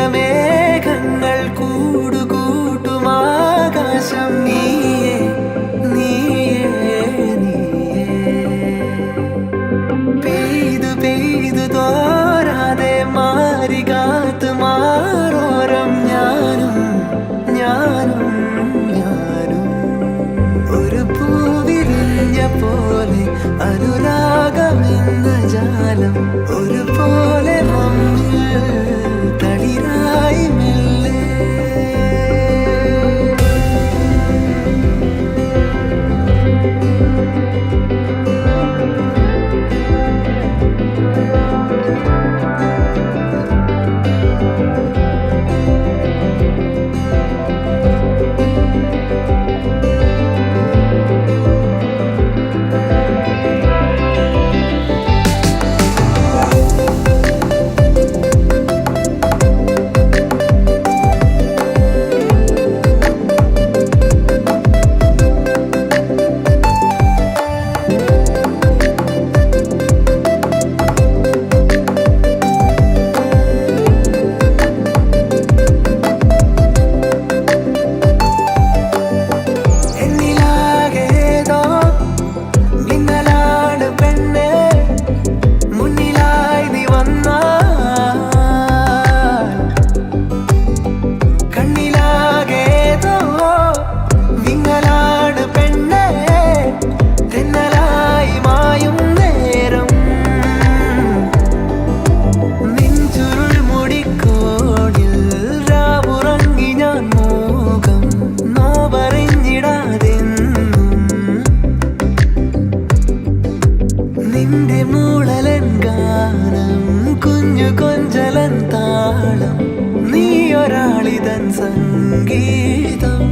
നീലമേഘങ്ങൾ കൂടുകൂട്ടുമാകാശം നീയേ നീയേ നീയേ പെയ്തു പെയ്തു തോരാതെ മാറി കാത്തു മാറോരം ഞാനും ഞാനും ഞാനും ഒരു പൂവിരിഞ്ഞ പോലെ അനുരാഗമെന്ന ജാലം ഒരുപോലെ നമ്മിൽ തളിരായി മെല്ലെ നിന്റെ മൂളലൻ ഗാനം കുഞ്ഞു കൊഞ്ചലൻ താളം നീ ഒരാളിതൻ സംഗീതം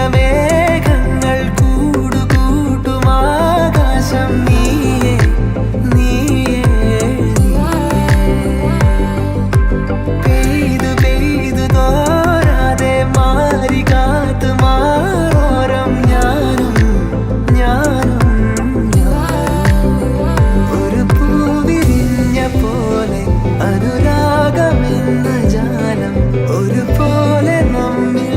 നീലമേഘങ്ങൾ കൂടുകൂട്ടുമാകാശം നീയേ നീയേ പെയ്തു പെയ്തു തോരാതെ മാറി കാത്തു മാറോരം ഞാനും ഞാനും ഒരു പൂവിരിഞ്ഞ പോലെ അനുരാഗമെന്ന ജാലം ഒരുപോലെ നമ്മിൽ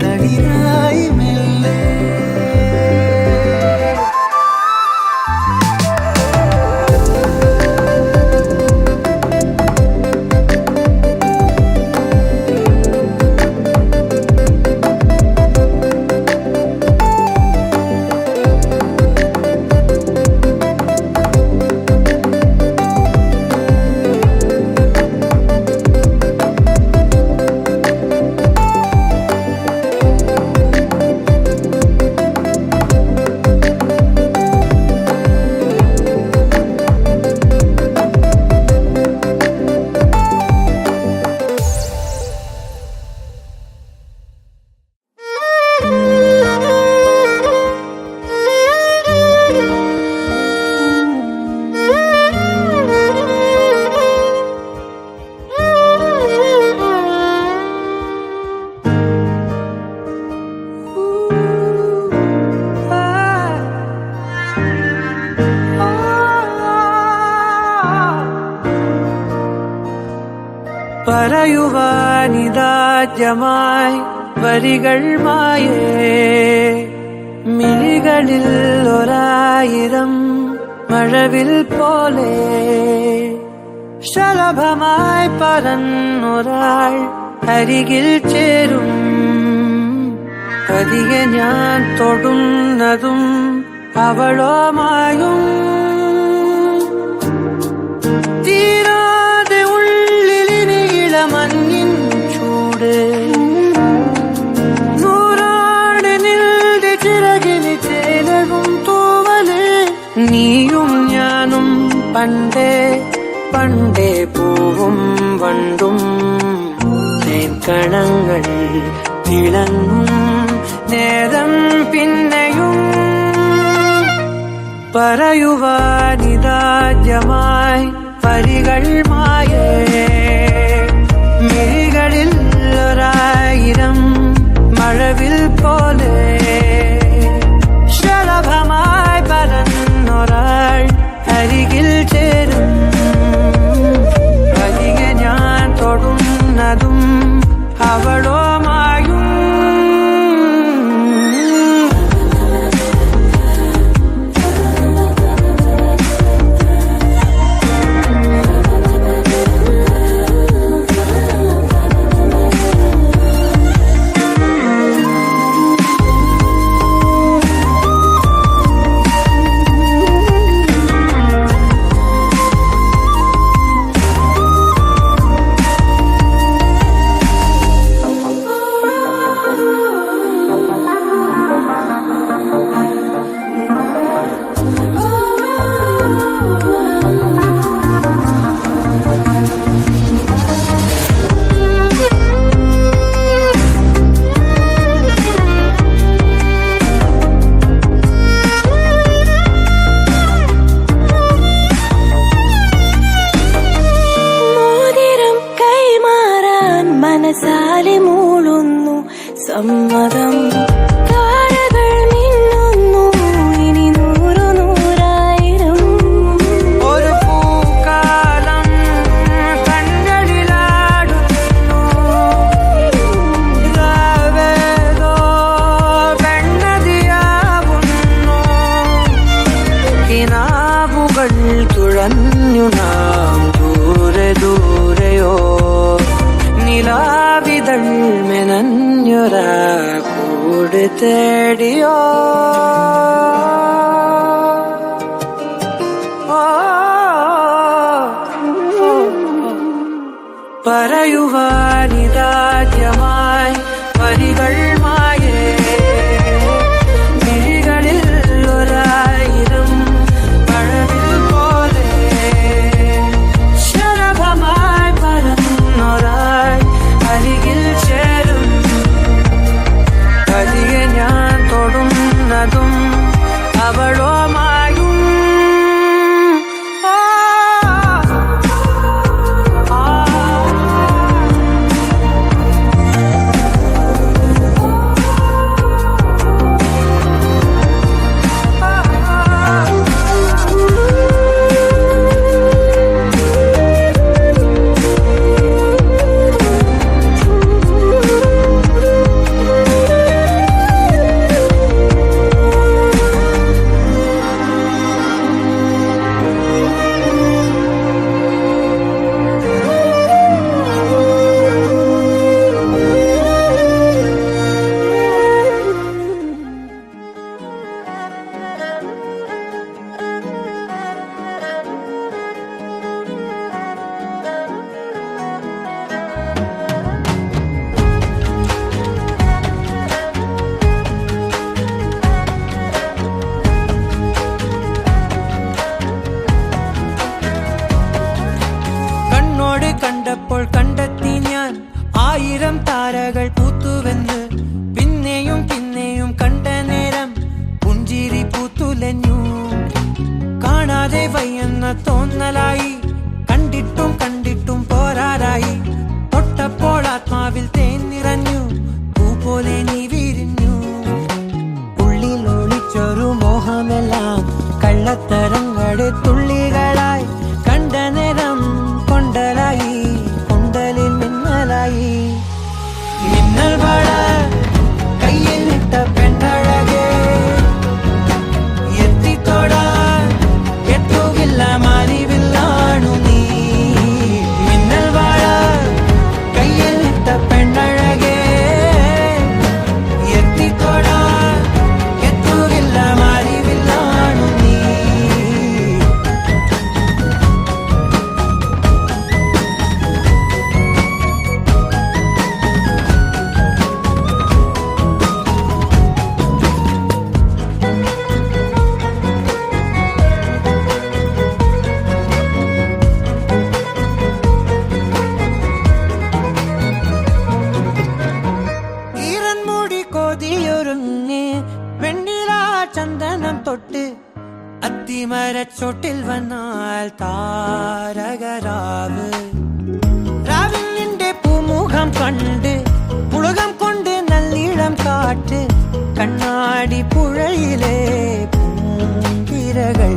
തളിരായി മെല്ലെ പറയുവാനിതാദ്യമായി വരികൾ മായേ മിഴികളിൽ ഒരായിരം മഴവിൽ പോലെ ശലഭമായി പറന്നൊരാൾ അരികിൽ ചേരും പതിയെ ഞാൻ തൊടുന്നതും അവളോ മായും തീരാതെ ഉള്ളിലിനിയില മഞ്ഞിൻ ചൂട് നൂറാണ് നിന്റെ ചിറകിന് ചേലവും തൂവല് നീയും ഞാനും പണ്ടേ പണ്ടേ പൂവും വണ്ടും കണങ്ങൾ തിളങ്ങും നേരം പിന്നെയും പറയുവാനിതാദ്യമായി വരികൾ മായേ മിഴികളിൽ ഒരായിരം മഴവിൽ പോലെ ശലഭമായി പരന്നൊരാൾ അരികിൽ ചേരും അരികെ ഞാൻ തൊടുന്നതും അവളോമായും മനസാലെ മൂളുന്നു സമ്മതം താരകൾ മിന്നുന്നു ഇനി നൂറു നൂറായിരം ഒരു പൂക്കാലം കണ്ണടിലാടുന്നു രാവേതോ വെണ്ണതിയാവുന്നു കിനാവുകൾ തുഴഞ്ഞു നാം ദൂരെ ദൂരെയോ നിലാവിതൾ മെനഞ്ഞൊരാ കൂട് തേടിയോ പറയുവാനിതാദ്യമായി വരികൾ മായേ മിഴികളിൽ ഒരായിരം മഴവിൽ പോലെ ശലഭമായി പരന്നൊരാൾ അരികിൽ ചേരും അരികെ ഞാൻ തൊടുന്നതും അവളോമായും കണ്ടപ്പോൾ കണ്ടെത്തി ഞാൻ ആയിരം താരകൾ പൂത്തുവെന്ന് പിന്നെയും പിന്നെയും കണ്ട നേരം പുഞ്ചിരി പൂത്തുലഞ്ഞു കാണാതെ വയ്യെന്ന തോന്നലായി കണ്ടിട്ടും കണ്ടിട്ടും പോരാറായി തൊട്ടപ്പോൾ ആത്മാവിൽ തേൻ നിറഞ്ഞു പൂ പോലെ നീ വിരിഞ്ഞു ഉള്ളിൽ ഒളിച്ചൊരു മോഹമെല്ലാം കള്ളത്തരങ്ങളുടെ തുള്ളികളായി കണ്ട നേരം കൊണ്ടലായി കൊണ്ടലിൽ മിന്നലായി മിന്നൽ വള കയ്യിൽ ഇട്ട പെണ്ണഴകേ എത്തിത്തോടാൻ എത്തുകില്ല മാലിവില്ലാണു നീ മിന്നൽ വള കയ്യിൽ ഇട്ട പെണ്ണഴകേ എത്തിത്തോടാൻ എത്തുകില്ല മാലിവില്ലാണു ചന്ദനം തൊട്ട് അത്തിമരച്ചോട്ടിൽ വന്നാൽ താരകരാവ് രാവിൽ നിന്റെ പൂമുഖം കണ്ട് പുളകം കൊണ്ട് നല്ലീളം കാറ്റ് കണ്ണാടി പുഴയിലെ പൂങ്കിരകൾ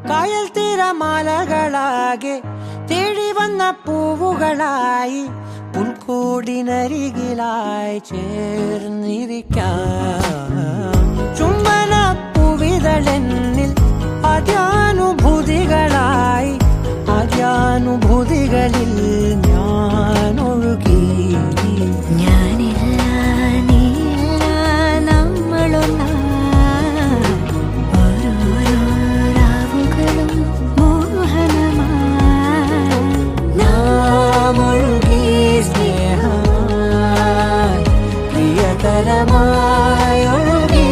കായൽ തിരമാലകളാകെ തേടി വന്ന പൂവുകളായി പുൽക്കൂടിനരികിലായി ചേർന്നിരിക്കാം ചുംബന പൂവിതളെന്നിൽ ആദ്യാനുഭൂതികളായി ആദ്യാനുഭൂതികളിൽ ഞാൻ ഒഴുകി പ്രിയതരമായി ഒഴുകി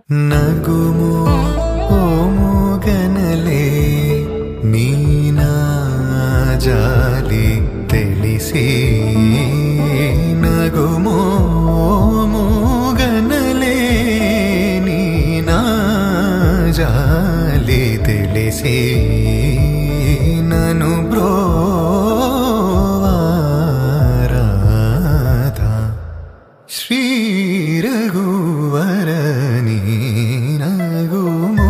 ನಗುಮೋ ಓ ಮೂಗನಲೆ ನೀನಾ ಜಾಲಿ ತಿಳಿಸಿ ನಗುಮೋ ಮೂಗನಲೆ ನೀನಾ ಜಾಲಿ ತಿಳಿಸಿ ನನು ಬ್ರೋವಾರಾಧ ಶ್ರೀ ರಘುವರ ನೀನಗುಮೋ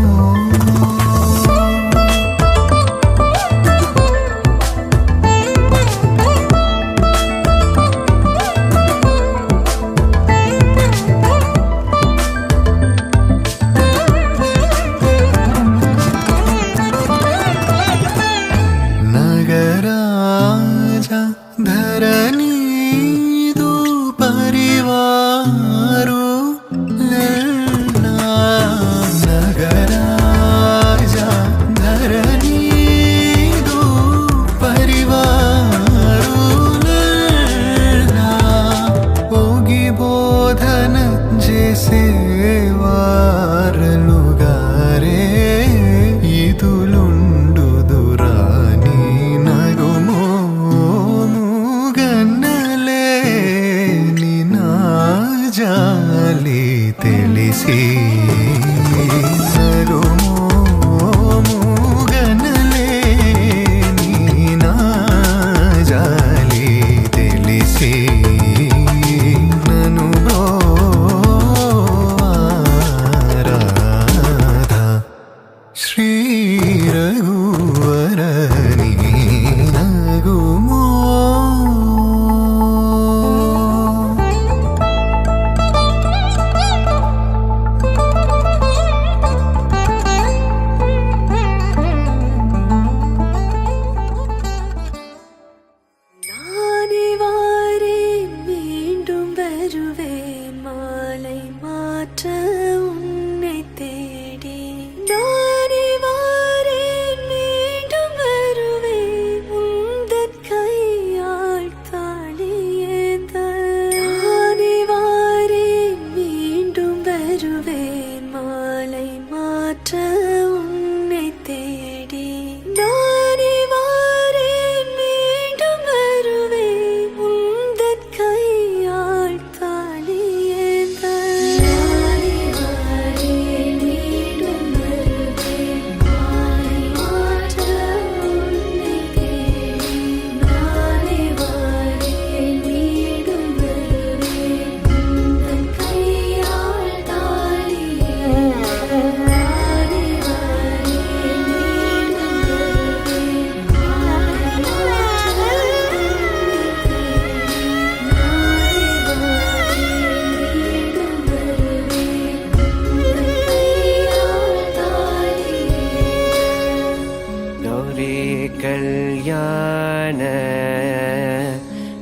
ನಗರಾಜ ಧರಣಿದು ಪರಿವಾರು ನಗರಾಜ ಧರಣಿದು ಪರಿವಾರು ಹೋಗಿ ಬೋಧನ ಜೇಸೇವಾರಲುಗಾರೆ ಇದುಲುಂಡು ದುರಾನಿ ನಗುಮೋ ಮೂಗನ್ನಲೆ ನಿನಾ ಜಾಲಿ ತಿಳಿಸಿ ನಗುಮೋ ಮೂಗನ್ನಲೆ ನೀನಾ ಜಾಲಿ ತಿಳಿಸಿ ನನು ಬ್ರೋವಾರಾಧ ಶ್ರೀ ರಘುವರ ನೀನಗುಮೋ நானே வாரேன் மீண்டும் வருவேன் மாலை மாற்ற உன்னை தேடி நானே வாரேன் மீண்டும் வருவேன் உந்தன் கையால் தாளியேந்த நானே வாரேன் மீண்டும் வருவேன் மாலை மாற்ற உன்னை தேடி நானே வாரேன் மீண்டும் வருவேன் உந்தன் கையால் தாளியேந்த நானே வாரேன் மீண்டும் வருவேன் மாலை மாற்ற உன்னை தேடி நானே வாரேன் மீண்டும் வருவேன் உந்தன் கையால் தாளியேந்த நானே வாரேன் மீண்டும் வருவேன் மாலை மாற்ற ಗೌರಿ ಕಲ್ಯಾಣ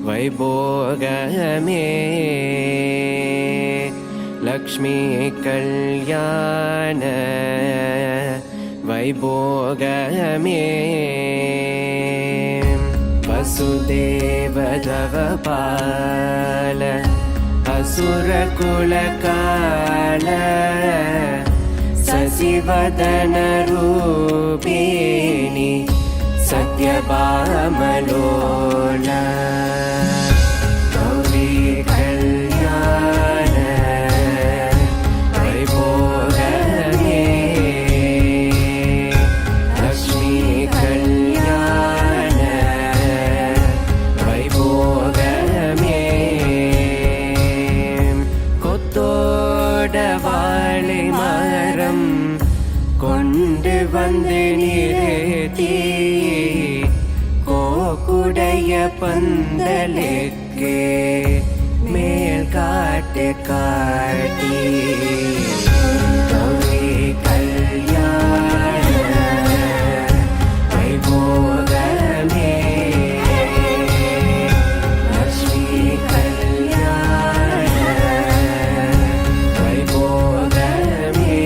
ವೈಭೋಗಮೇ ಲಕ್ಷ್ಮೀ ಕಲ್ಯಾಣ ವೈಭೋಗಮೇ ವಸುದೇವದವಪಾಲ ಅಸುರಕುಲ ಕಾಲ ಸಸಿವದನ ರೂಪಿಣಿ ಸತ್ಯಭಾಮಲೋಲ ಗೌರಿ ಕಲ್ಯಾಣ ವೈಭೋಗಮೇ ಲಕ್ಷ್ಮೀ ಕಲ್ಯಾಣ ವೈಭೋಗಮೇ கொத்தோடவாழை மரம் கொண்டு வந்து நிறுத்தி கோக்குடைய பந்தலுக்கு மேல் காட்டு காட்டி கௌரி கல்யாண வைபோகமே லக்ஷ்மி கல்யாண வைபோகமே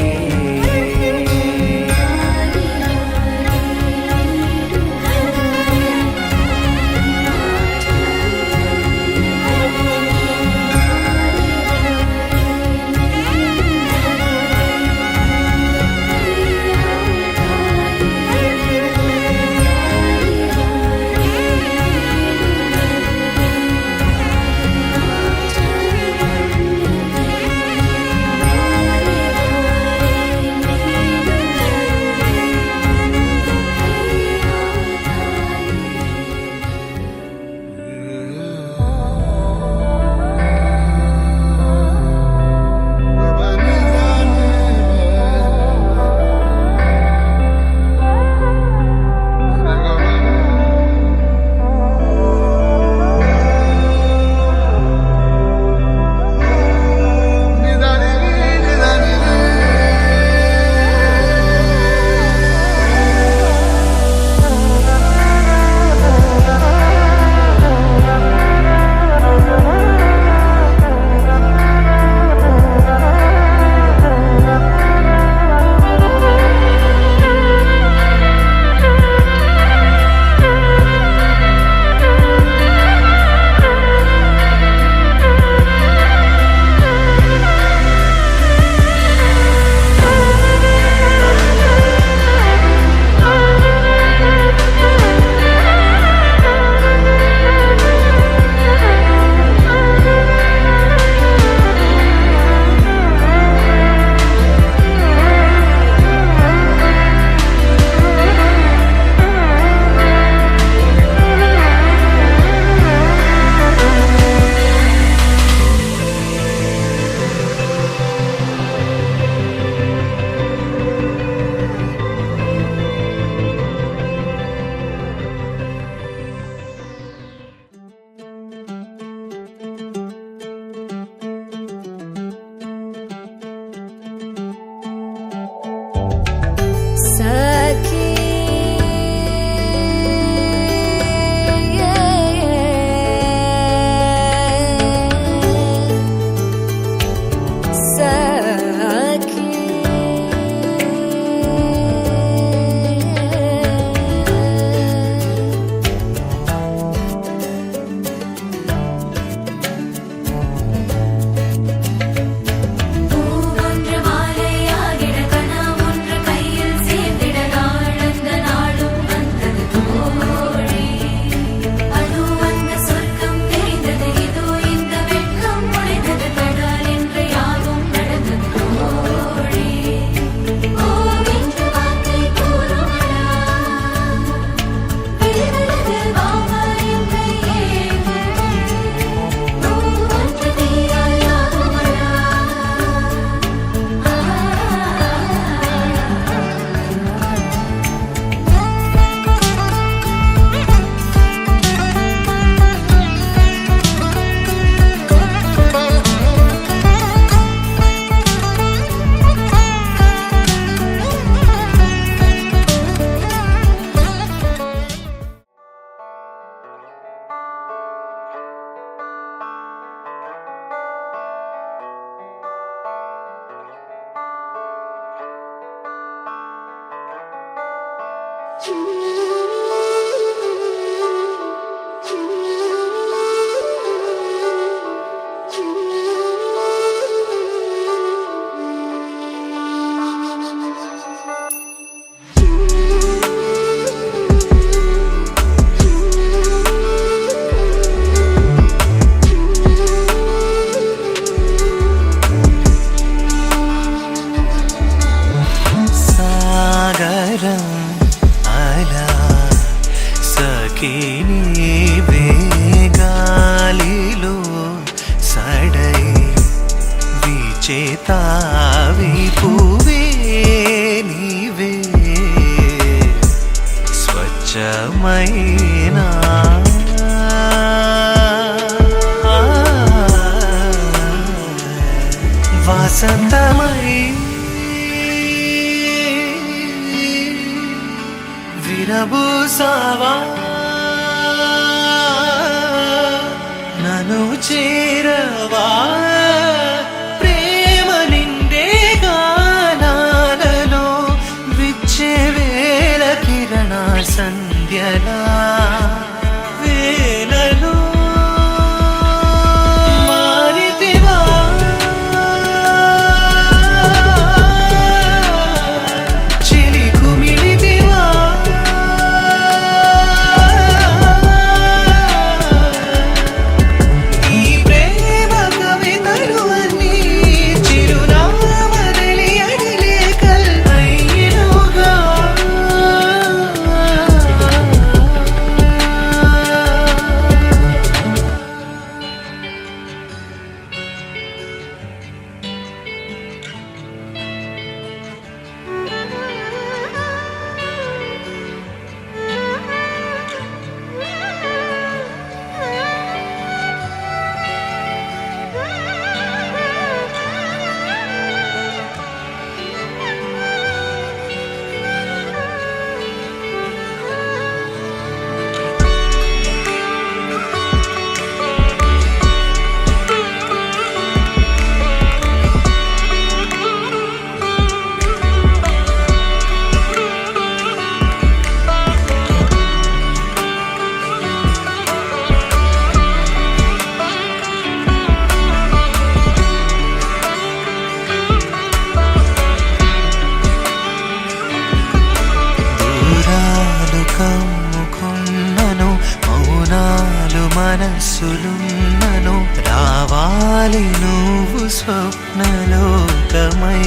మనసులున్నను రావాలి నువ్వు స్వప్నలోకమై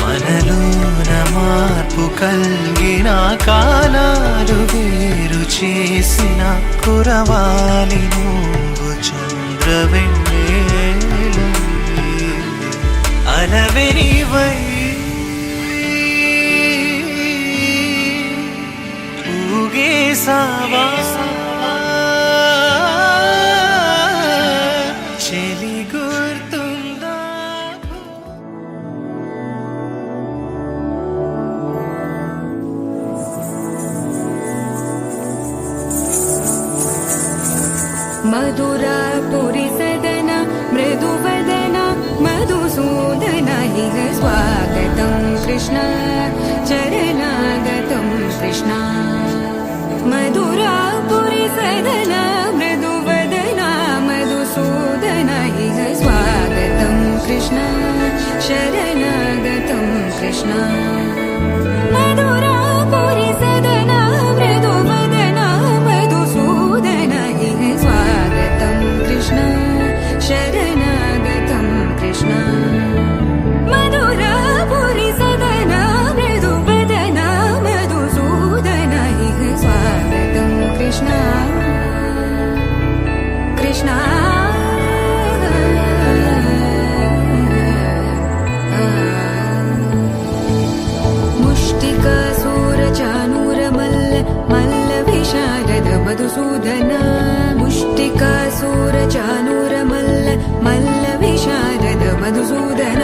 మనలోన మార్పు కలిగిన కాలాలు వేరు చేసిన కురవాలి నువ్వు చంద్రవెన్నెలై అలవెనివై ఊగేసావా చెలి గుర్తుందా मधुरापुरी सदन मृदुवदन मधुसूदन इह स्वागतं कृष्ण चरणागतं कृष्ण मधुरापुरी सदन मृदुवदन मधुसूदन इह स्वागतं कृष्ण शरणागतं कृष्ण मधुरापुरी सदन मृदुवदन मधुसूदन इह स्वागतं कृष्ण शरणागतं कृष्ण मधुरापुरी सदन मृदुवदन मधुसूदन इह स्वागतं कृष्ण कृष्ण मुष्टिकासूरचानूरमल्ल मल्लविशारद मधुसूदन मुष्टिकासूरचानूरमल्ल मल्लविशारद मधुसूदन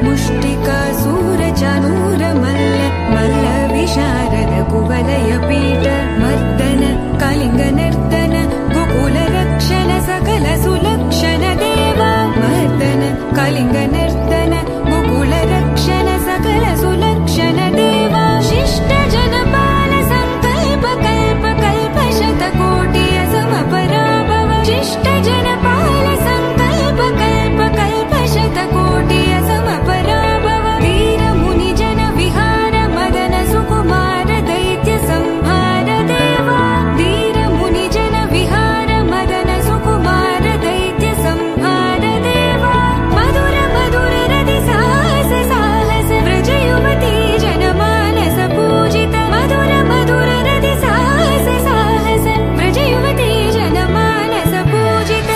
मुष्टिकासूरचानूरमल्ल मल्लविशारद कुवलयपीठ मर्दन कलिङ्गनर्तन गोकुलरक्षण सकल सुलक्षण देवा मर्दन कलिङ्गनर्तन गोकुलरक्षण सकल सुलक्षण देवा शिष्ट जनपाल संकल्प कल्प कल्प शतकोटि असमपराभव शिष्ट जनपाल संकल्प कल्प कल्प शतकोटि असमपराभव वीर मुनि जन विहार मदन सुकुमार दैत्य संहार देवा वीर मुनि जन विहार मदन सुकुमार दैत्य संहार देवा मधुर मधुर रति साहस साहस व्रज युवती जनमानस पूजित मधुर मधुर रति साहस साहस व्रज युवती जनमानस पूजित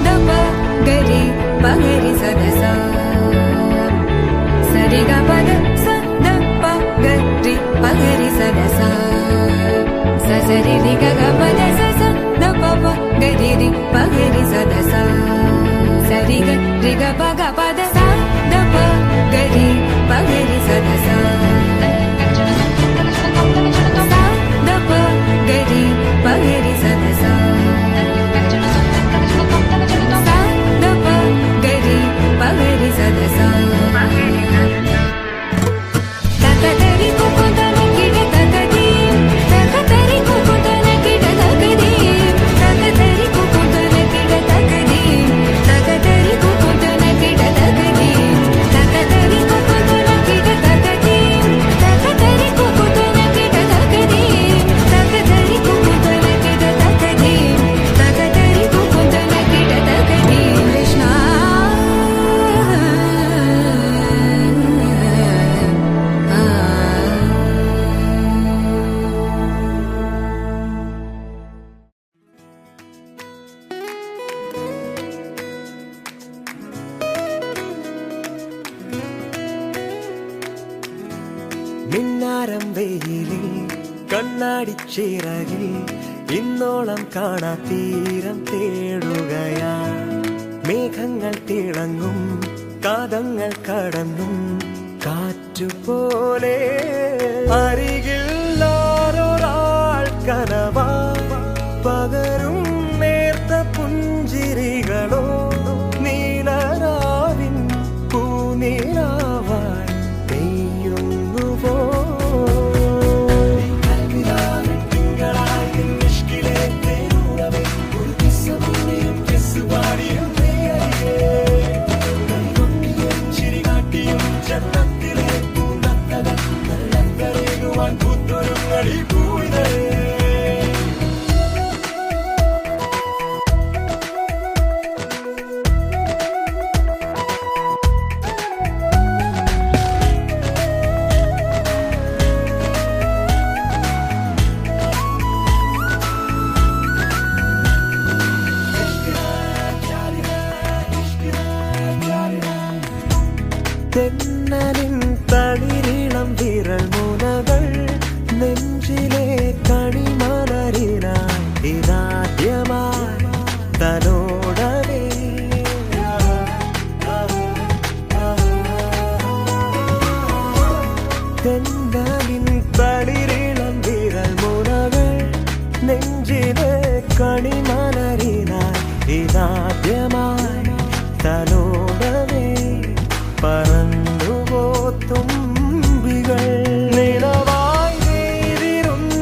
दप गरि पगरि सदस सरि ग पद स द प गरि पगरि सदस स सरि रि ग ग पद स स द प प गरि रि पगरि सदस सरि ग रि ग प ग पद स द प गरि पगरि सदस स द प गरि पगरि सदस स द प गरि पगरि सदस तकतरि कुकुतन किड तकदी तकतरि कुकुतन किड तकदी तकतरि कुकुतन किड तकदी तकतरि कुकुतन किड तकदी तकतरि कुकुतन किड तकदी तकतरि कुकुतन किड तकदी तकतरि कुकुतन किड तकदी तकतरि कुकुतन किड तकदी कृष्ण മിന്നാരം വെയിലിൽ കണ്ണാടിച്ചിറകിൽ ഇന്നോളം കാണാ തീരം തേടുകയാ മേഘങ്ങൾ തിളങ്ങും കാതങ്ങൾ കടന്നും കാറ്റുപോലെ അരികിൽ ആരൊരാൾ കനവാ പകരും നേർത്ത പുഞ്ചിരികളോ നീലരാവിൻ പൂനിലാവായി പെയ്യുന്നുവോ കണിമലരിനായി ഇതാദ്യമായി തലോടവേ പറന്നുപോ തുമ്പികൾ നിലവായി നേരിടുന്നതെല്ലാം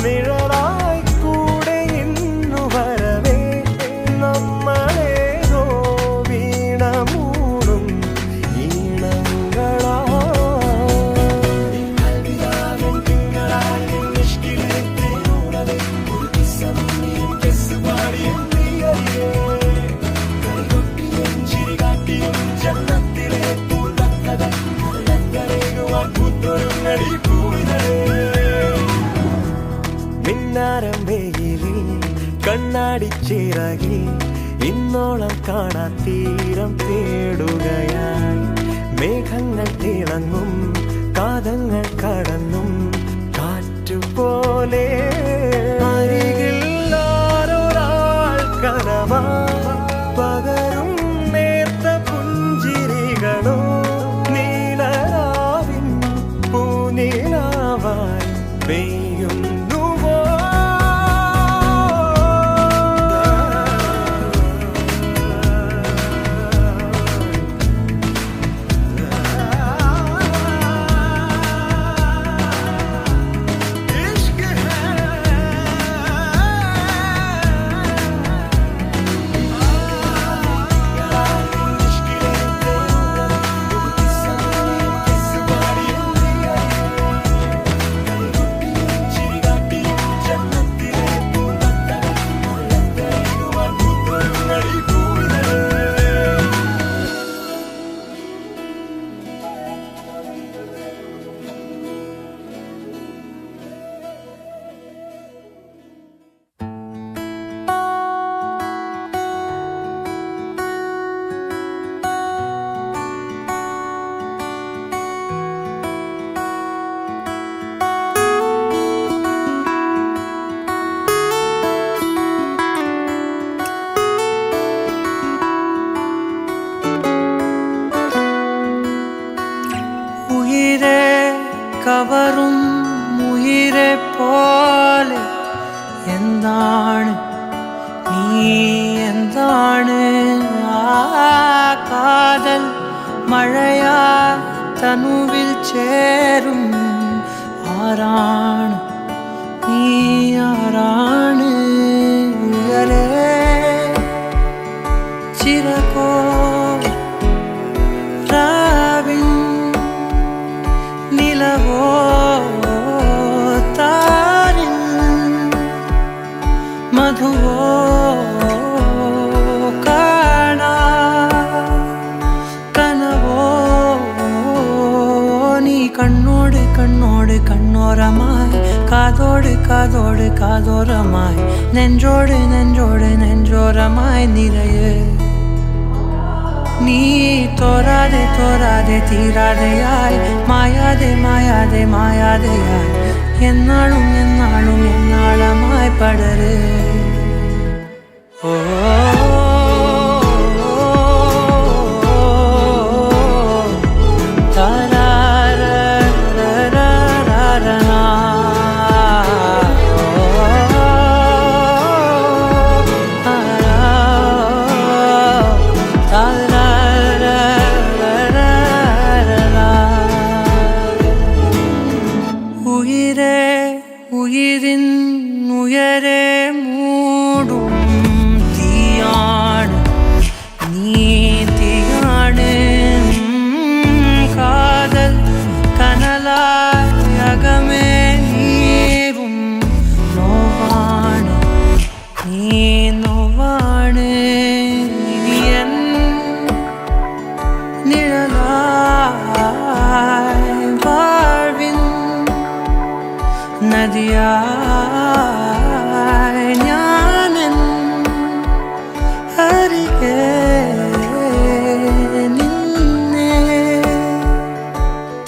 നിഴലായി കൂടെ ഇന്നു വരവേ നമ്മളേതോ വീണമൂടും ഈണങ്ങളാ മിന്നാരം വെയിലിൽ കണ്ണാടിച്ചിറകിൽ ഇന്നോളം കാണാ തീരം തേടുകയായി മേഘങ്ങൾ തിളങ്ങും കാതങ്ങൾ കടന്നും കാറ്റുപോലെ അരികിൽ ആരൊരാൾ കനവാ പകരും നേർത്ത പുഞ്ചിരികളോ നീലരാവിൻ പൂനിലാവായി പെയ്യുന്നുവോ കവറും ഉയിരെ പോലെ എന്താണ് നീ എന്താണ് ആ കാതൽ മഴയാ തനുവിൽ ചേരും ആരാണ് നീ ആരാണ് ഉയരെ ചിരകോ നിലവോ താരിൽ മധുവോ കാണാ കനവോ നീ കണ്ണോട് കണ്ണോട് കണ്ണോരമായി കാതോട് കാതോട് കാതോരമായി നെഞ്ചോട് നെഞ്ചോട് നെഞ്ചോരമായി നിറയെ നീ തോരാതെ തോരാതെ തീരാതെയായി മായാതെ മായാതെ മായാതെയായി എന്നാളും എന്നാളും എന്നാളമായി പടര് ഓ ഉയിരിൻ ഉയരെ മൂടും തീയാണ് നീ തീയാണ് കാതൽ കനലായി അകമേ നീറും നോവാണ് നീ നോവാണ് ഇനിയൻ നിഴലായി വാഴ്വിൻ നദിയായി ഞാനൻ അരികെ നിന്നെ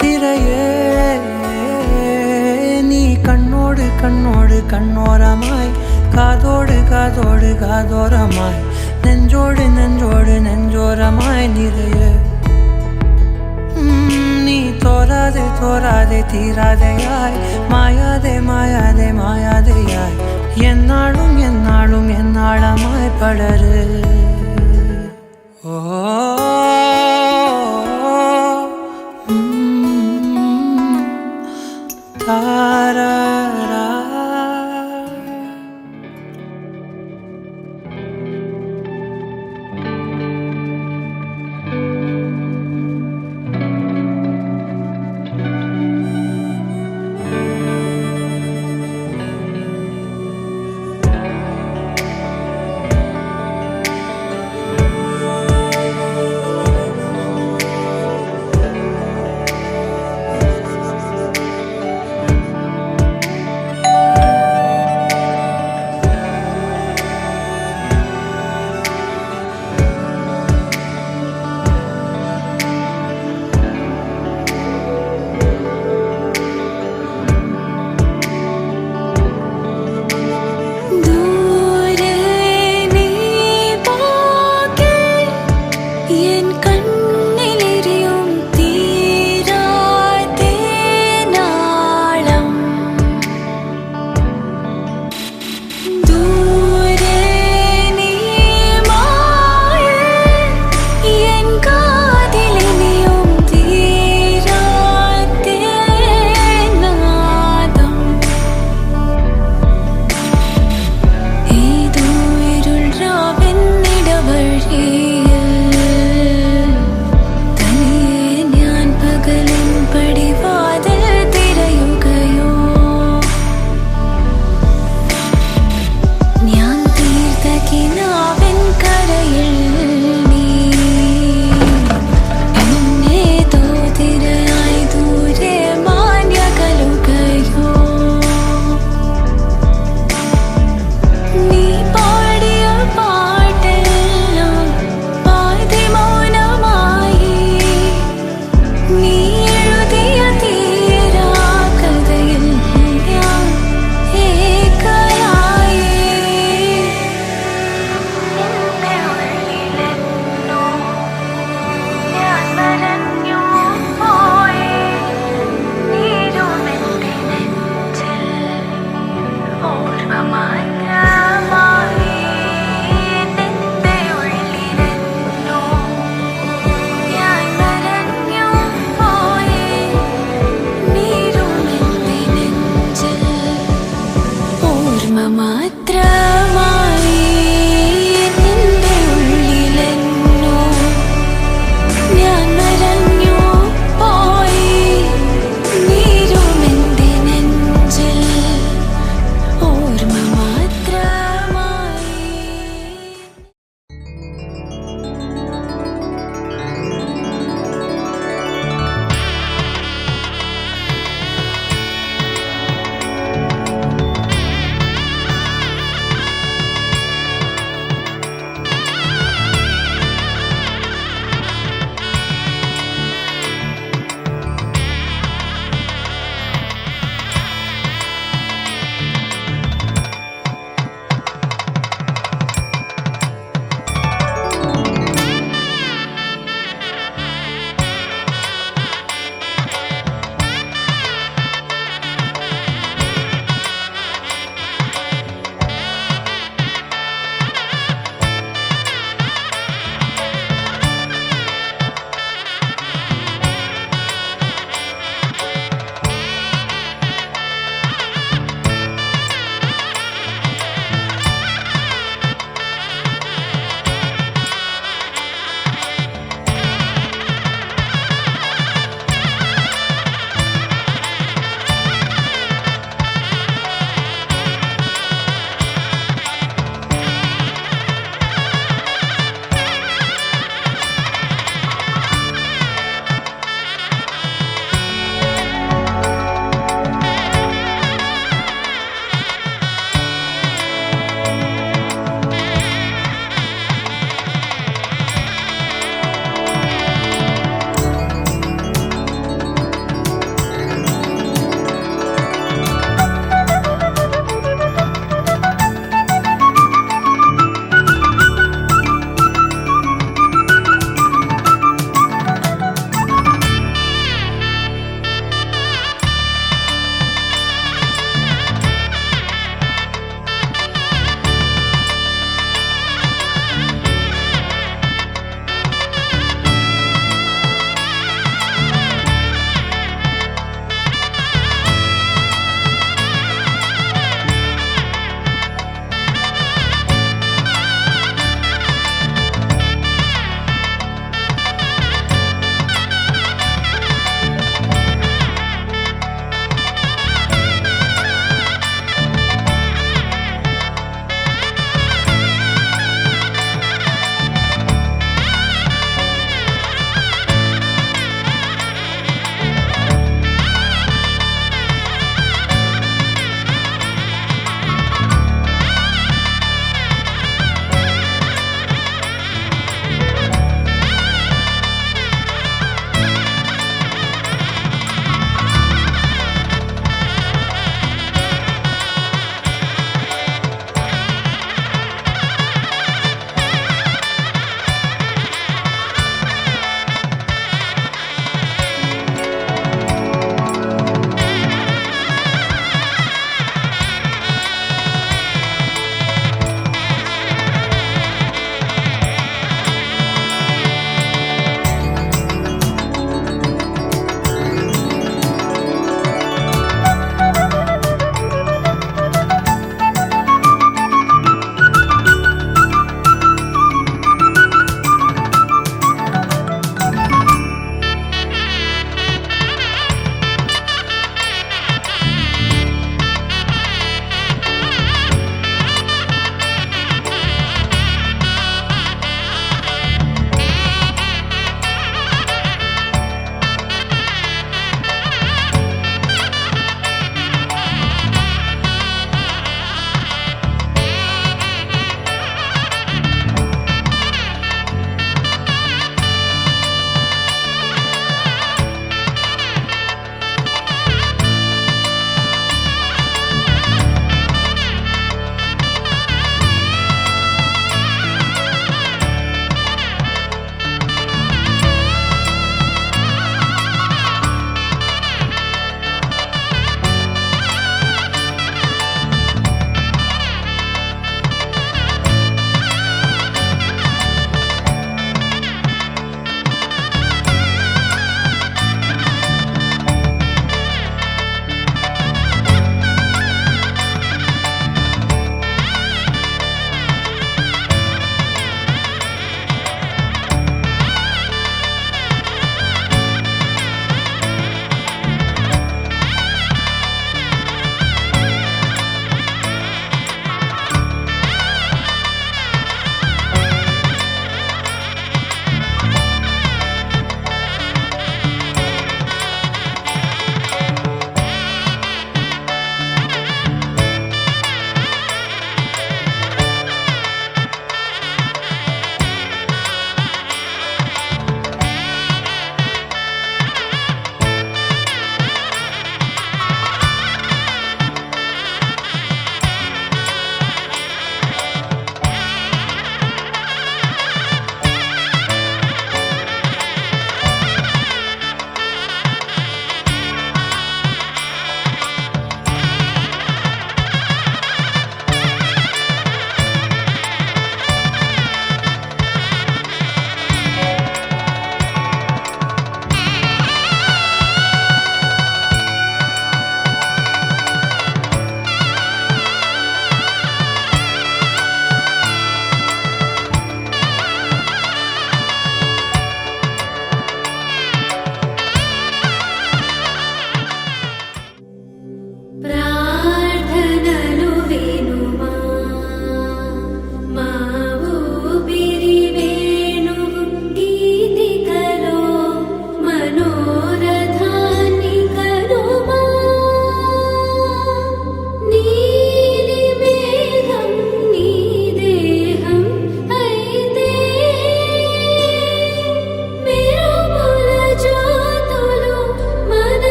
തിരയേ നീ കണ്ണോട് കണ്ണോട് കണ്ണോരമായി കാതോട് കാതോട് കാതോരമായി നെഞ്ചോട് നെഞ്ചോട് നെഞ്ചോരമായി നിറയെ നീ തോരാതെ തോരാതെ തീരാതെയായി മായാതെ മായാതെ മായാതെയായി படரு ஓ தாரா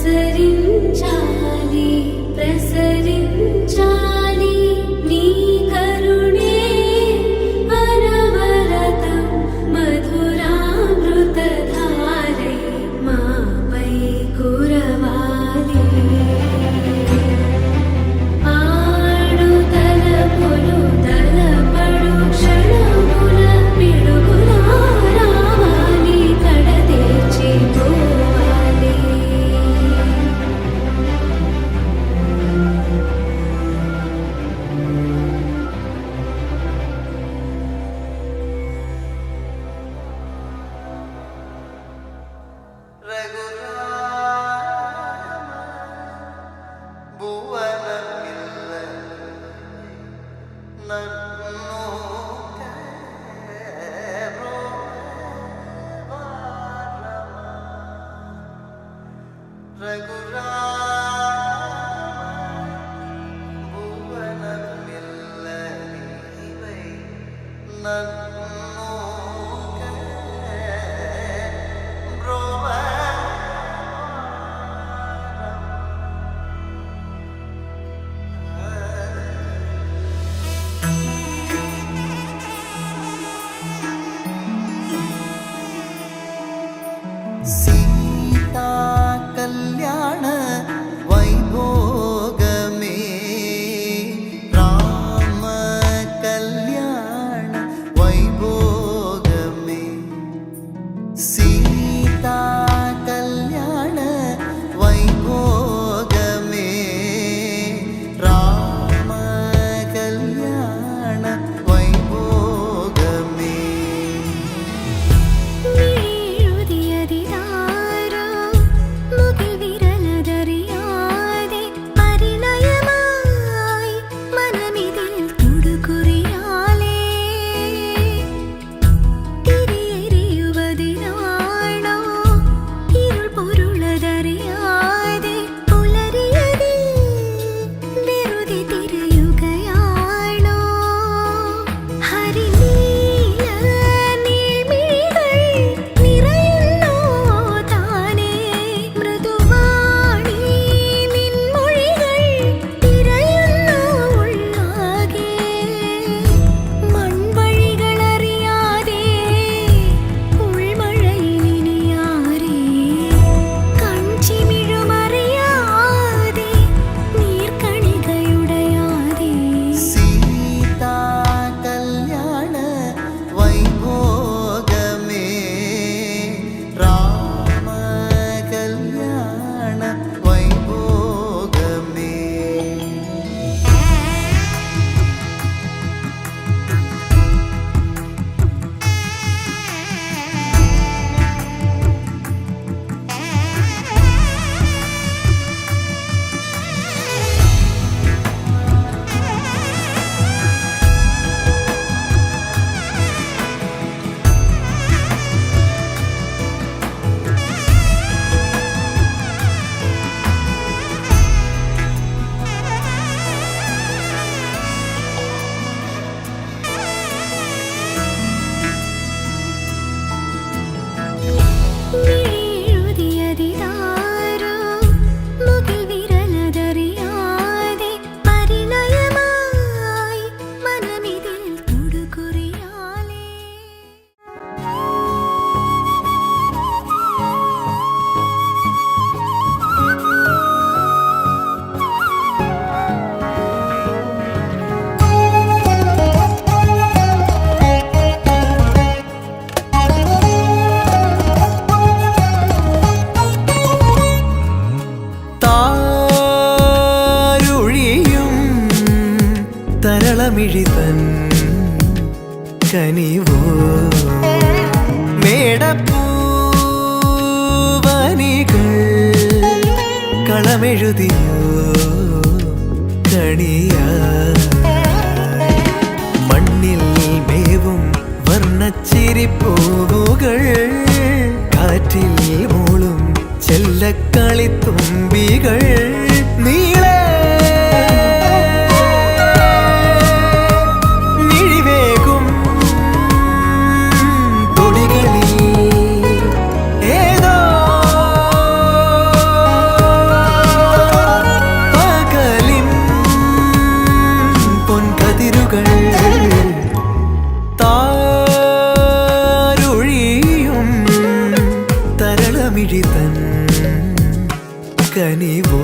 ప్రసరించాలి ప్రసరించాలి నీ కరుణే అనవరతం మధురామృతధారై మాపై కురవాలి ఆడు తలపులు తలపడు క్షణముల పిడుగుల రావాలి కడతీర్చి పోవాలి सीता कल्याण वैभोगमे राम कल्याण वैभोगमे सीता कल्याण वैभोगमे राम कल्याण वैभोगमे എഴുതിയതിതാരോ മുകിൽ വിരലതറിയാതെ പരിണയമായി മനമിതിൽ തുടുകുറിയാലേ തിരിയെറിയുവതിനാണോ ഇരുൾ പൊരുളതറിയാതെ പുലരിയതിൽ വെറുതെ തിരയുകയാണോ ഹരിനീല നീൾമിഴികൾ നിറയുന്നോ താനേ മൃദുവാണി നിൻമൊഴികൾ തിരയുന്നോ ഉള്ളാകെ മൺവഴികളറിയാതെ ഉൾമഴയിലിനിയാരേ കൺചിമിഴുമറിയാതെ നീർക്കണികയുടയാതെ सीता कल्याण वैभोगमे राम कल्याण वैभोगमे എഴുതിയതിതാരോ മുകിൽ വിരലതറിയാതെ പരിണയമായി മനമിതിൽ തുടുകുറിയാലേ താരുഴിയും തരളമിഴിതൻ കനിവോ മേടപ്പൂവനികൾ കളമെഴുതിയോ കണിയാ മണ്ണിൽ മേവും വർണ്ണച്ചിരിപ്പൂവുകൾ കാറ്റിൽ മൂളും ചെല്ലക്കളിത്തുമ്പികൾ നീളെ മിഴിവേകും തൊടികളിൽ ഏതോ കനിവോ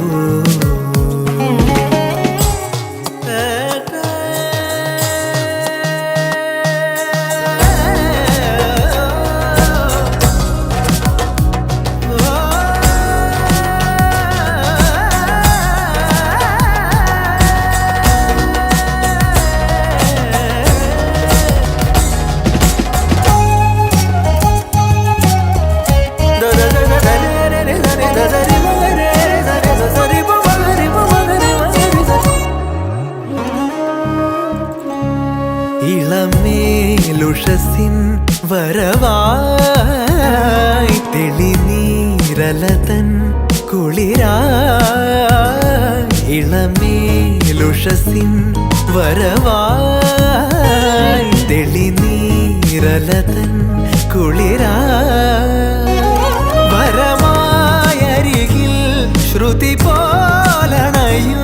ഇളമേലുഷസിൻ വരവായി തെളിനീരലതൻ കുളിരായി ഇളമേലുഷസിൻ വരവായി തെളിനീരലതൻ കുളിരായി വരമായരികിൽ ശ്രുതി പോലണയും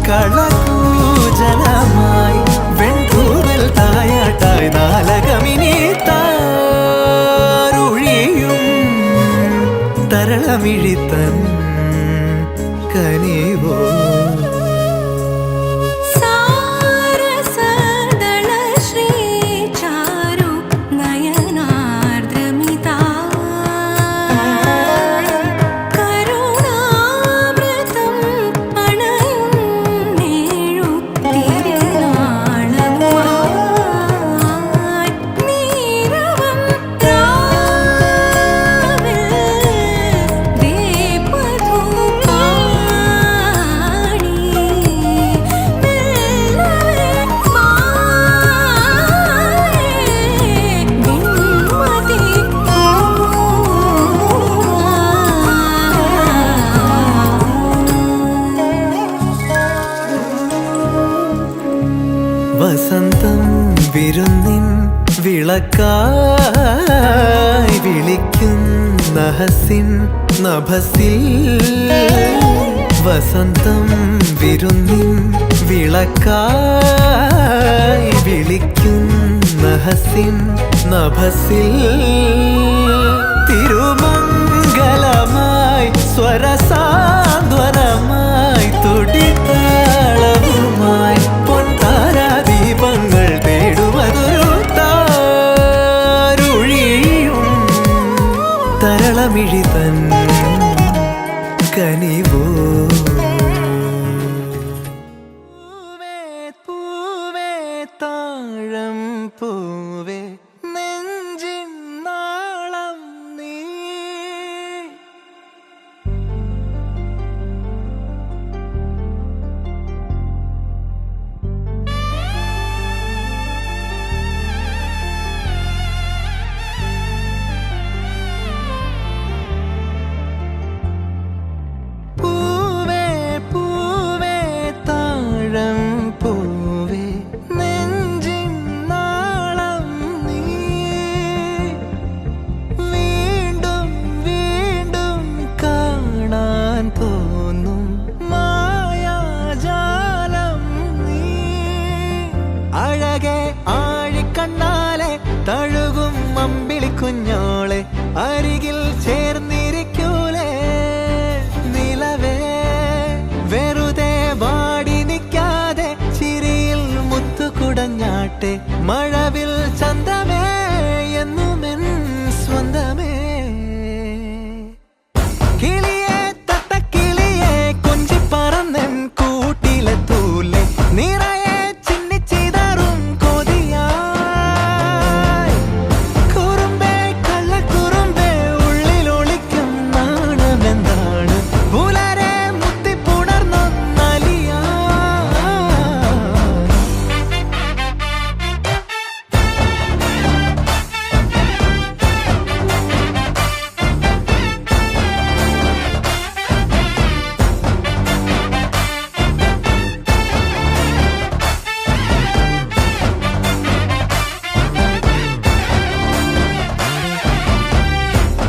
കളകൂജനമായി വെൺകൂടൽ തായാട്ടായി നാലകമിനി താരുഴിയും തരളമിഴിത്തൻ കനിവോ വസന്തം വിരുന്നിൻ വിളക്കായി വിളിക്കുന്ന ഹസിൻ നഭസിൽ വസന്തം വിരുന്നിൻ വിളക്കായി വിളിക്കുന്ന ഹസിൻ നഭസിൽ തിരുമംഗലമായി സ്വരസാന്ത്വനമായി തുടിത്താളവുമായി പൊൻതാരാദീപങ്ങൾ തേടുവതൊരു താരുഴിയും തരളമിഴിതൻ കനിവോ പൂവേ താഴം പൂവേ നെഞ്ചിൻ നാളം നീ പൂവേ പൂവേ താഴം പൂവേ നെഞ്ചിൻ നാളം നീ വീണ്ടും വീണ്ടും കാണാൻ തോന്നും മായാജാലം നീ അഴകെ ആഴിക്കണ്ണാലെ തഴുകും അമ്പിളിക്കുഞ്ഞോളെ അരികിൽ ചേർന്നിരിക്കൂലേ നിലവേ വെറുതെ വാടി നിൽക്കാതെ ചിരിയിൽ മുത്തുകുടഞ്ഞാട്ടെ മഴവിൽ ചന്തമേ എന്നുമെൻ സ്വന്തമേ കിളിയെ തത്തക്കിളിയെ കൊഞ്ചി പറന്നൻ കൂട്ടിലെ തൂലെ നിറയെ ചിന്നിച്ചിതറും കൊതിയായി കുറുമ്പേ കള്ളക്കുറുമ്പേ ഉള്ളിലൊളിക്കും നാണമെന്താണ് പുലരെ മുത്തിപ്പുണർന്നൊന്നലിയാ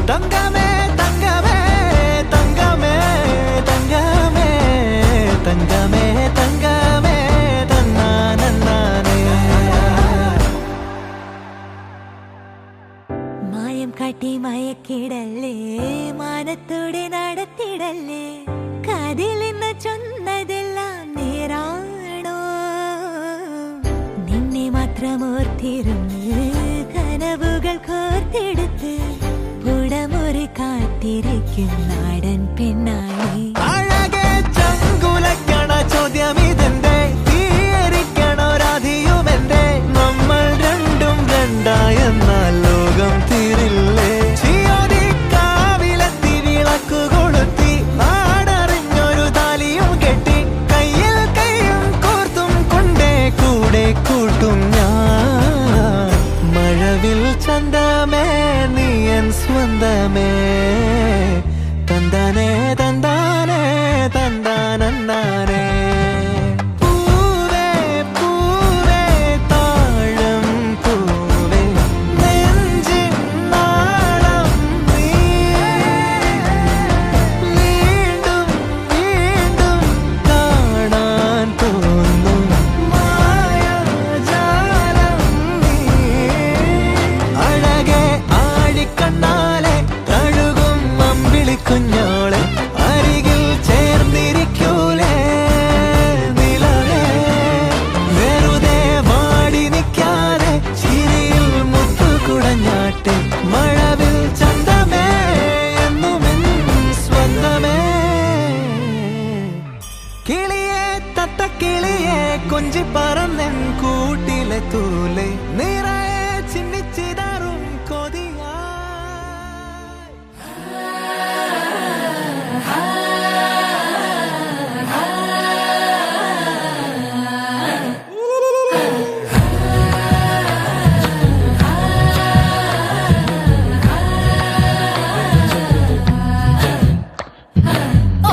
തങ്കമേ തങ്കമേ തങ്കമേ തങ്കമേ തങ്കമേ തങ്കമേ തന്നാനേ മായം കാട്ടി മയക്കിടല്ലേ മാനത്തോടെ നടത്തിടല്ലേ അതിലിന്ന് ചൊന്നതെല്ലാം നേരാണോ? നിന്നെ മാത്രം ഓർത്തിരുന്ന് കനവുകൾ കോർത്തെടുത്ത് പുടമുറി കാത്തിരിക്കും നാടൻ പെണ്ണായി. അഴകെ ചങ്കുലക്കണ ചോദ്യം ഇതെന്റെ, തീയരിക്കണോ രാധിയുമെന്റെ. നമ്മൾ രണ്ടും രണ്ടായെന്നാൽ ലോകം തീരില്ലേ? ചിയോദിക്കാവിലെത്തി വിളക്കു കൊളുത്തി നാടറിഞ്ഞൊരു താലിയും കെട്ടി കയ്യിൽ കയ്യും കോർത്തും കൊണ്ടേ കൂടെ കൂട്ടും ഞാൻ. മഴവിൽ ചന്തമേ നീയൻ സ്വന്തമേ, തന്താനേ തന്താനേ തന്താനന്താനേ. പൂവേ പൂവേ താഴം പൂവേ നെഞ്ചിൻ നാളം നീ. വീണ്ടും വീണ്ടും കാണാൻ തോന്നും മായാജാലം നീ. അഴകെ ആഴിക്കണ്ണാലെ തഴുകും അമ്പിളിക്കുഞ്ഞോളെ അരികിൽ ചേർന്നിരിക്കൂലേ നിലവേ. വെറുതെ വാടി നിൽക്കാതെ ചിരിയിൽ മുത്തുകുടഞ്ഞാട്ടെ. മഴവിൽ ചന്തമേ എന്നുമെൻ സ്വന്തമേ. കിളിയെ തത്തക്കിളിയെ കൊഞ്ചി പറന്നെൻ കൂട്ടിലെ തൂലെ നിറയെ ചിന്നിച്ചിതാറും കൊതിയായി.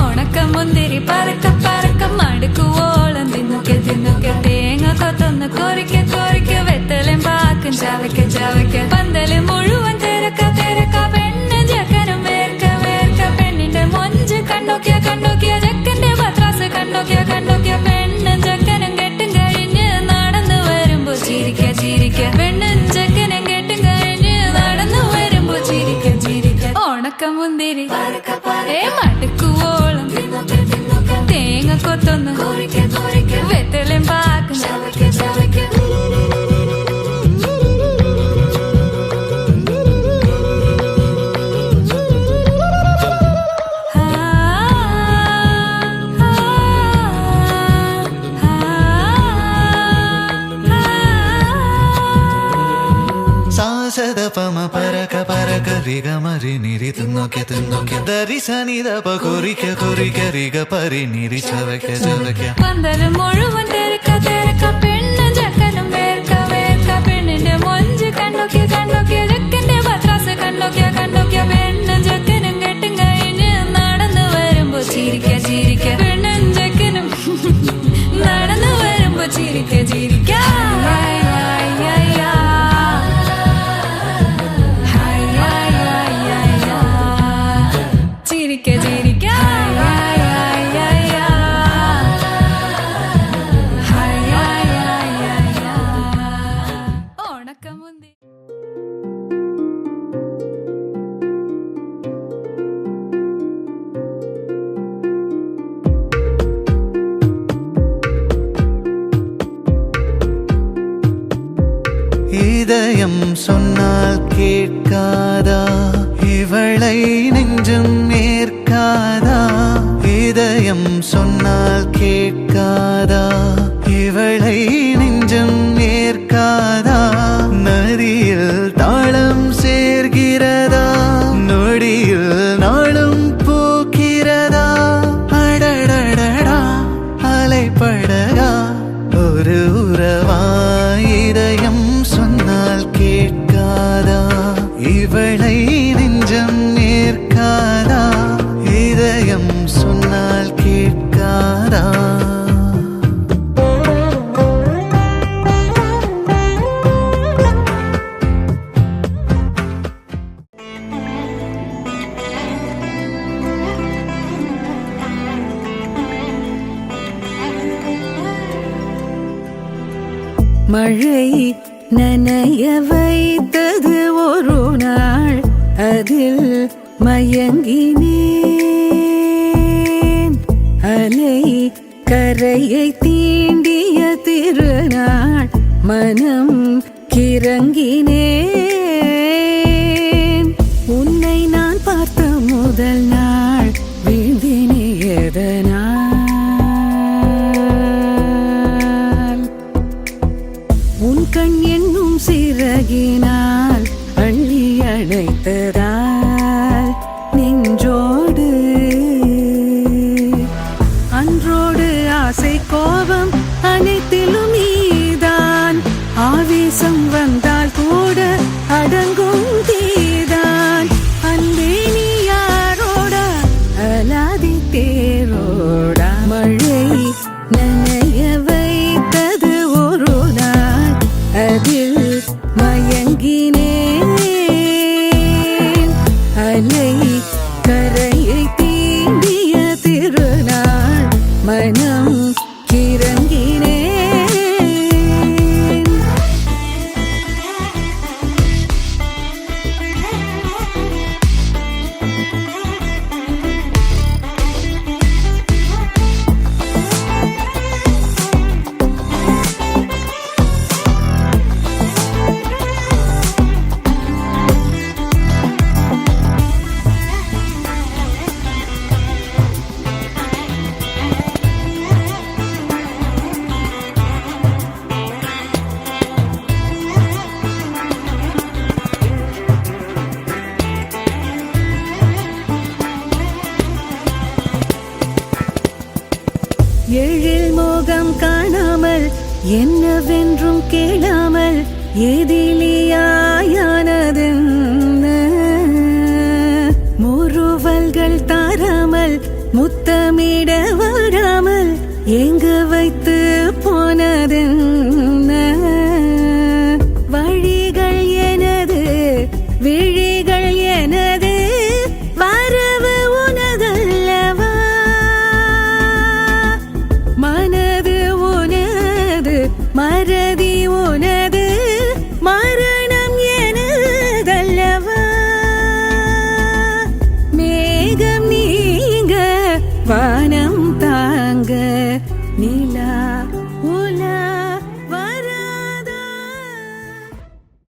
ഉണക്കമുന്തിരി പറക്ക പറക്ക മടുക്കുവോളം തിന്നുക്കെ തിന്നുക്കെ തേങ്ങ കൊത്തൊന്ന് കൊറിക്ക കൊറിക്ക വെത്തലും പാക്കും ചവയ്ക്ക ചവയ്ക്ക പന്തല് മുഴുവൻ തിരക്ക തിരക്ക പെണ്ണ് ജക്കനും വേർക്ക വേർക്ക പെണ്ണിന്റെ മൊഞ്ച് കണ്ടോക്കിയ കണ്ടോക്കിയ ജക്കന്റെ പത്രാസ് കണ്ടോക്കിയ കണ്ടോക്കിയ പെണ്ണും ജക്കനും കെട്ടും കഴിഞ്ഞ് നടന്നു വരുമ്പോ ചിരിക്ക ചിരിക്ക പെണ്ണും ജക്കനും കെട്ടും കഴിഞ്ഞ് നടന്നു വരുമ്പോ ചിരിക്ക ചിരിക്ക ഉണക്കമുന്തിരി മടുക്കുവോളം തേങ്ങ കൊത്തൊന്ന് വെത്തലും പാക്കും ചവയ്ക്ക ചവയ്ക്ക. സാസദ പമ പരക പരക റിഗ മരി നിരി തിന്നോക്കെ തിന്നോക്കെ ദരി സനിദപ കൊറിക്ക കൊറിക്ക റിഗ പരി നിരി ചവയ്ക്ക ചവയ്ക്ക. പന്തല് മുഴുവൻ തിരക്ക തിരക്ക പെണ്ണ് ജക്കനും വേർക്ക വേർക്ക പെണ്ണിന്റെ മൊഞ്ച് കണ്ടോക്കിയ കണ്ടോക്കിയ ജക്കന്റെ പത്രാസ് കണ്ടോക്കിയ കണ്ടോക്കിയ പെണ്ണും ജക്കനും കെട്ടും കഴിഞ്ഞ് നടന്നു വരുമ്പോ ചിരിക്ക ചിരിക്ക പെണ്ണും ജക്കനും നടന്നു വരുമ്പോ ചിരിക്ക ചിരിക്ക. ചിരിക്ക ചിരിക്ക ഉണക്കമുന്തി. இதயம் சொன்னால் கேட்காதா, இவளை நெஞ்சம் ஏற்காதா. இதயம் சொன்னால் கேட்காதா, இவளை நெஞ்சம் ஏற்காதா. நதியில் தாளம் சேர்கிறதா, நொடியில் நாளும் பூக்கிறதா. அடடடடா அலைப்படகா ஒரு உறவா. இதயம் சொன்னால் கேட்காதா, இவளை நெஞ்சம் ஏற்காதா. இதயம் சொன்னால் கேட்காதா. மழை நனைய வைத்தது ஒரு நாள், அதில் மயங்கினேன். கரையை தீண்டிய திருநாள் மனம் கிறங்கினேன். உன்னை நான் பார்த்த முதல் நாள் வீழ்ந்தினே எதனால்? உன் கண் என்னும் சிறகினால் அள்ளி அணைத்ததால் நெஞ்சோடு அன்றோடு ஆசை கோபம் அனைத்திலும் நீதான். ஆவேசம் வந்தால் கூட அடங்கும் தீதான். அன்பே நீ யாரோட அலாதி தேரோட? மழை நனைய வைத்தது ஒரு நாள் அதில் மயங்கினேன். அலை கரையை தீண்டிய திருநாள் மனம் கிறங்கினேன். எழில் மோகம் காணாமல் என்னவென்றும் கேளாமல் எதிலியாயானதென்ன? முறுவல்கள் தாராமல் முத்தமிட வராமல் எங்க வைத்து